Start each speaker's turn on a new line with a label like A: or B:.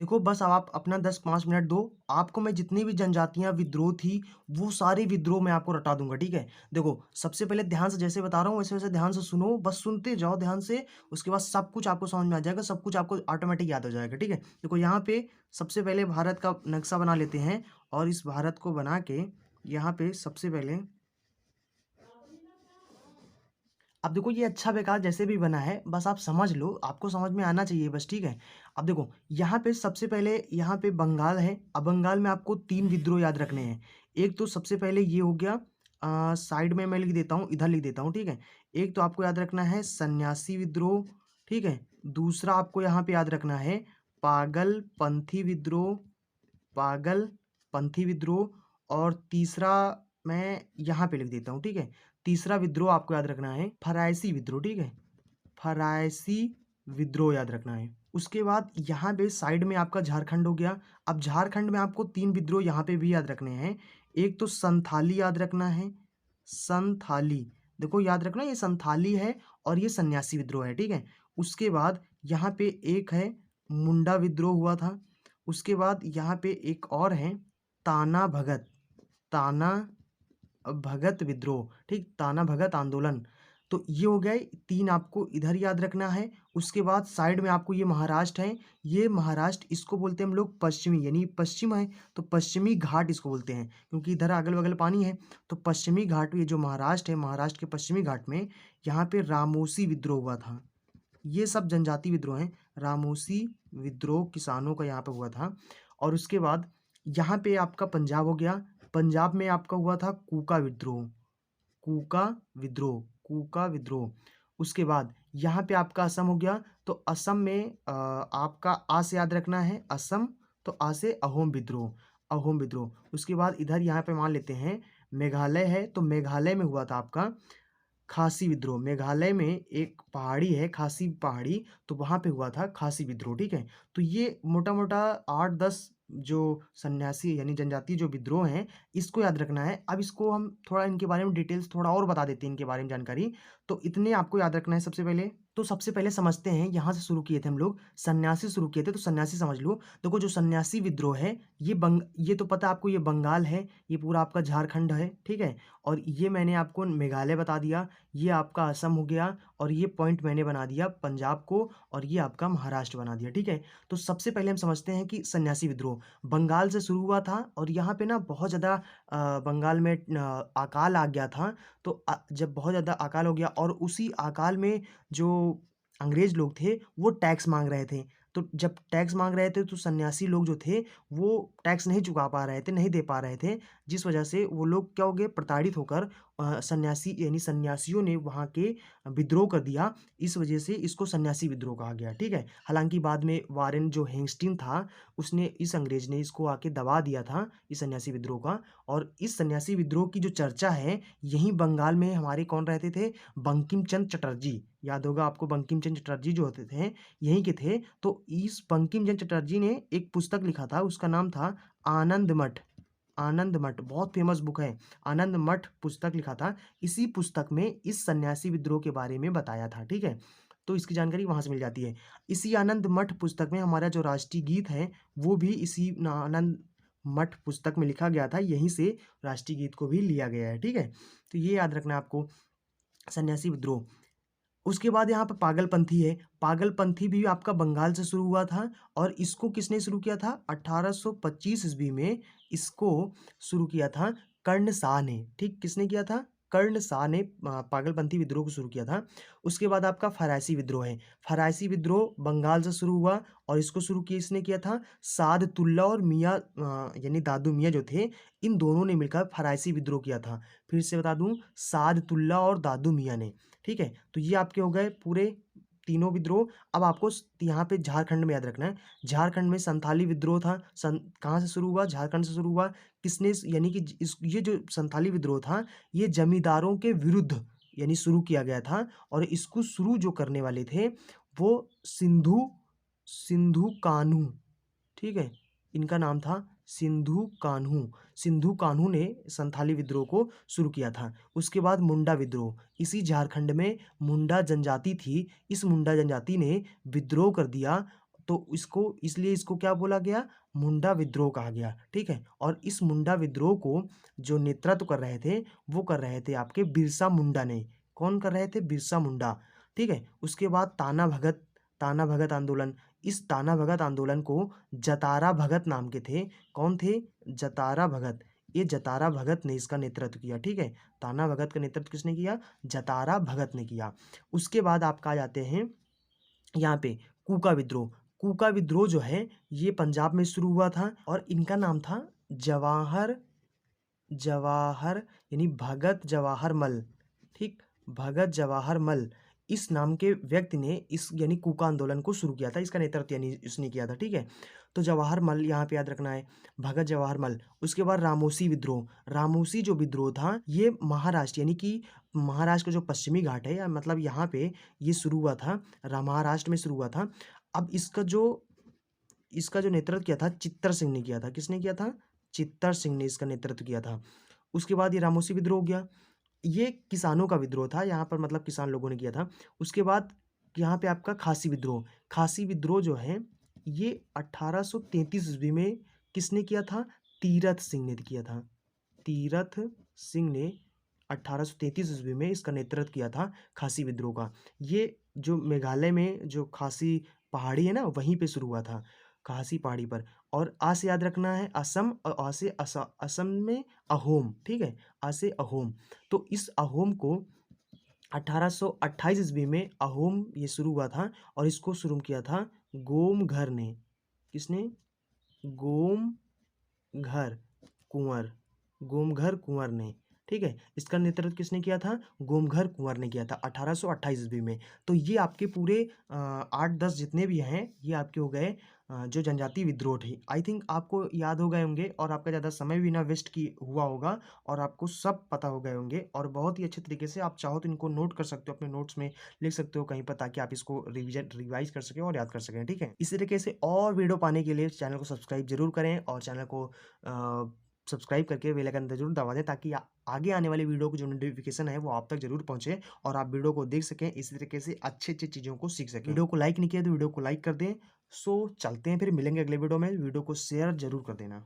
A: देखो बस अब आप अपना 10-5 मिनट दो, आपको मैं जितनी भी जनजातियाँ विद्रोह थी, वो सारे विद्रोह मैं आपको रटा दूँगा, ठीक है? देखो, सबसे पहले ध्यान से जैसे बता रहा हूँ वैसे-वैसे ध्यान से सुनो, बस सुनते जाओ ध्यान से, उसके बाद सब कुछ आपको समझ में आ जाएगा, सब कुछ आपको ऑटोमैटिक याद हो जाएगा, ठीक है? देखो यहाँ पे सबसे पहले भारत का नक्शा बना लेते हैं और इस भारत को बना के यहाँ पे सबसे पहले अब देखो ये अच्छा बेकार जैसे भी बना है, बस आप समझ लो, आपको समझ में आना चाहिए बस, ठीक है? अब देखो, यहाँ पे सबसे पहले यहाँ पे बंगाल है, अब बंगाल में आपको 3 विद्रोह याद रखने हैं। एक तो सबसे पहले ये हो गया साइड में मैं लिख देता हूँ, इधर लिख देता हूँ, ठीक है? एक तो आपको याद रखना है सन्यासी विद्रोह, ठीक है? दूसरा आपको यहाँ पे याद रखना है पागलपंथी विद्रोह, पागलपंथी विद्रोह और तीसरा मैं यहाँ पे लिख देता हूँ, ठीक है? तीसरा विद्रोह आपको याद रखना है फरायसी विद्रोह, ठीक है? फरायसी विद्रोह याद रखना है। उसके बाद यहाँ पे साइड में आपका झारखंड हो गया। अब झारखंड में आपको 3 विद्रोह यहाँ पे भी याद रखने हैं। एक तो संथाली याद रखना है, संथाली। देखो याद रखना ये संथाली है और ये सन्यासी विद्रोह है, ठीक है? उसके बाद यहाँ पे एक है मुंडा विद्रोह हुआ था। उसके बाद यहाँ पे एक और है ताना भगत, ताना भगत विद्रोह, ठीक? ताना भगत आंदोलन। तो ये हो गए 3 आपको इधर याद रखना है। उसके बाद साइड में आपको ये महाराष्ट्र है, ये महाराष्ट्र इसको बोलते हैं हम लोग पश्चिमी यानी पश्चिम है, तो पश्चिमी घाट इसको बोलते हैं क्योंकि इधर अगल-बगल पानी है। तो पश्चिमी घाट ये जो महाराष्ट्र है, महाराष्ट्र के पश्चिमी घाट में यहाँ पे रामोसी विद्रोह हुआ था। ये सब जनजाति विद्रोह हैं। रामोसी विद्रोह किसानों का यहाँ पे हुआ था और उसके बाद यहाँ पे आपका पंजाब हो गया। पंजाब में आपका हुआ था कूका विद्रोह, कूका विद्रोह, कूका विद्रोह। उसके बाद यहाँ पे आपका असम हो गया, तो असम में आपका आ से याद रखना है असम, तो आ से अहोम विद्रोह, अहोम विद्रोह। उसके बाद इधर यहाँ पे मान लेते हैं मेघालय है, तो मेघालय में हुआ था आपका खासी विद्रोह। मेघालय में एक पहाड़ी है खासी पहाड़ी, तो वहाँ पे हुआ था खासी विद्रोह, ठीक है? तो ये मोटा-मोटा 8-10 जो सन्यासी यानी जनजातीय जो विद्रोह हैं, इसको याद रखना है। अब इसको हम थोड़ा इनके बारे में डिटेल्स थोड़ा और बता देते हैं इनके बारे में जानकारी। तो इतने आपको याद रखना है सबसे पहले। तो सबसे पहले समझते हैं, यहाँ से शुरू किए थे हम लोग, सन्यासी शुरू किए थे, तो सन्यासी समझ लो। देखो जो सन्यासी विद्रोह है, ये तो पता है आपको ये बंगाल है, ये पूरा आपका झारखंड है, ठीक है? और ये मैंने आपको मेघालय बता दिया, ये आपका असम हो गया और ये पॉइंट मैंने बना दिया पंजाब को और ये आपका महाराष्ट्र बना दिया, ठीक है? तो सबसे पहले हम समझते हैं कि सन्यासी विद्रोह बंगाल से शुरू हुआ था और यहाँ पे ना बहुत ज़्यादा बंगाल में अकाल आ गया था। तो जब बहुत ज़्यादा अकाल हो गया और उसी अकाल में जो अंग्रेज लोग थे वो टैक्स मांग रहे थे। तो जब टैक्स मांग रहे थे तो सन्यासी लोग जो थे वो टैक्स नहीं चुका पा रहे थे, नहीं दे पा रहे थे, जिस वजह से वो लोग क्या हो गए प्रताड़ित होकर सन्यासी यानी सन्यासियों ने वहाँ के विद्रोह कर दिया। इस वजह से इसको सन्यासी विद्रोह कहा गया, ठीक है? हालाँकि बाद में वारेन जो हेस्टिंग था, उसने इस अंग्रेज ने इसको आके दबा दिया था, इस सन्यासी विद्रोह का। और इस सन्यासी विद्रोह की जो चर्चा है, यहीं बंगाल में हमारे कौन रहते थे? बंकिम चंद्र चटर्जी। याद होगा आपको बंकिम चंद्र चटर्जी जो होते थे, यहीं के थे। तो इस बंकिम चंद्र चटर्जी ने एक पुस्तक लिखा था, उसका नाम था आनंद मठ। आनंद मठ बहुत फेमस बुक है। आनंद मठ पुस्तक लिखा था। इसी पुस्तक में इस सन्यासी विद्रोह के बारे में बताया था, ठीक है? तो इसकी जानकारी वहाँ से मिल जाती है। इसी आनंद मठ पुस्तक में हमारा जो राष्ट्रीय गीत है, वो भी इसी आनंद मठ पुस्तक में लिखा गया था। यहीं से राष्ट्रीय गीत को भी लिया गया है, ठीक है? तो ये याद रखना है आपको, सन्यासी विद्रोह। उसके बाद यहाँ पे पागलपंथी है। पागलपंथी भी आपका बंगाल से शुरू हुआ था और इसको किसने शुरू किया था? 1825 ईस्वी में इसको शुरू किया था कर्ण शाह ने, ठीक? किसने किया था? कर्ण शाह ने पागलपंथी विद्रोह को शुरू किया था। उसके बाद आपका फरायसी विद्रोह है। फरायसी विद्रोह बंगाल से शुरू हुआ और इसको शुरू किसने किया था? सादतुल्ला और मियाँ यानी दादू मियाँ जो थे, इन दोनों ने मिलकर फरायसी विद्रोह किया था। फिर से बता दूँ, सादतुल्ला और दादू मियाँ ने, ठीक है? तो ये आपके हो गए पूरे तीनों विद्रोह। अब आपको यहाँ पे झारखंड में याद रखना है। झारखंड में संथाली विद्रोह था। कहाँ से शुरू हुआ? झारखंड से शुरू हुआ। किसने यानी कि ये जो संथाली विद्रोह था, ये जमींदारों के विरुद्ध यानी शुरू किया गया था और इसको शुरू जो करने वाले थे वो सिंधु सिंधु कान्हू, ठीक है? इनका नाम था सिंधु कान्हू। सिंधु कान्हू ने संथाली विद्रोह को शुरू किया था। उसके बाद मुंडा विद्रोह, इसी झारखंड में मुंडा जनजाति थी। इस मुंडा जनजाति ने विद्रोह कर दिया तो इसको इसलिए इसको क्या बोला गया, मुंडा विद्रोह कहा गया, ठीक है। और इस मुंडा विद्रोह को जो नेतृत्व कर रहे थे वो कर रहे थे आपके बिरसा मुंडा ने। कौन कर रहे थे, बिरसा मुंडा, ठीक है। उसके बाद ताना भगत आंदोलन, इस ताना भगत आंदोलन को जतारा भगत नाम के थे। कौन थे, जतारा भगत, ये जतारा भगत ने इसका नेतृत्व किया, ठीक है। ताना भगत का नेतृत्व किसने किया, जतारा भगत ने किया। उसके बाद आपका आ जाते हैं यहाँ पे कूका विद्रोह। कूका विद्रोह जो है ये पंजाब में शुरू हुआ था और इनका नाम था जवाहर जवाहर यानी भगत जवाहर मल, ठीक, भगत जवाहर मल इस नाम के व्यक्ति ने इस यानी कूका आंदोलन को शुरू किया था, इसका नेतृत्व यानी इसने किया था, ठीक है। तो जवाहर मल यहाँ पे याद रखना है, भगत जवाहर मल। उसके बाद रामोसी विद्रोह, रामोसी जो विद्रोह था ये महाराष्ट्र यानी कि महाराष्ट्र का जो पश्चिमी घाट है या मतलब यहाँ पे ये शुरू हुआ था, महाराष्ट्र में शुरू हुआ था। अब इसका जो नेतृत्व किया था चित्तर सिंह ने किया था। किसने किया था, चित्तर सिंह ने इसका नेतृत्व किया था। उसके बाद ये रामोसी विद्रोह हो गया, ये किसानों का विद्रोह था, यहाँ पर मतलब किसान लोगों ने किया था। उसके बाद यहाँ पे आपका खासी विद्रोह, खासी विद्रोह जो है ये 1833 ईस्वी में किसने किया था, तीरथ सिंह ने किया था। तीरथ सिंह ने 1833 ईस्वी में इसका नेतृत्व किया था खासी विद्रोह का। ये जो मेघालय में जो खासी पहाड़ी है ना वहीं पे शुरू हुआ था, खासी पहाड़ी पर। और आ से याद रखना है असम, और आ से असम में अहोम, ठीक है, आ से अहोम। तो इस अहोम को 1828 ईस्वी में अहोम ये शुरू हुआ था और इसको शुरू किया था गोमघर ने। किसने, गोमघर कुंवर, गोमघर कुंवर ने, ठीक है। इसका नेतृत्व किसने किया था, गोमघर कुंवर ने किया था 1828 ईस्वी में। तो ये आपके पूरे 8-10 जितने भी हैं ये आपके हो गए जो जनजातीय विद्रोह थे। आई थिंक आपको याद हो गए होंगे और आपका ज़्यादा समय भी ना वेस्ट की हुआ होगा और आपको सब पता हो गए होंगे और बहुत ही अच्छे तरीके से आप चाहो तो इनको नोट कर सकते हो, अपने नोट्स में लिख सकते हो कहीं पर, ताकि आप इसको रिवाइज कर सकें और याद कर सकें, ठीक है। इसी तरीके से और वीडियो पाने के लिए चैनल को सब्सक्राइब जरूर करें और चैनल को सब्सक्राइब करके बेल आइकन जरूर दबा दें ताकि आगे आने वाली वीडियो की जो नोटिफिकेशन है वो आप तक जरूर पहुंचे और आप वीडियो को देख सकें, इसी तरीके से अच्छी अच्छी चीज़ों को सीख सकें। वीडियो को लाइक नहीं किया तो वीडियो को लाइक कर दें। सो चलते हैं, फिर मिलेंगे अगले वीडियो में। वीडियो को शेयर जरूर कर देना।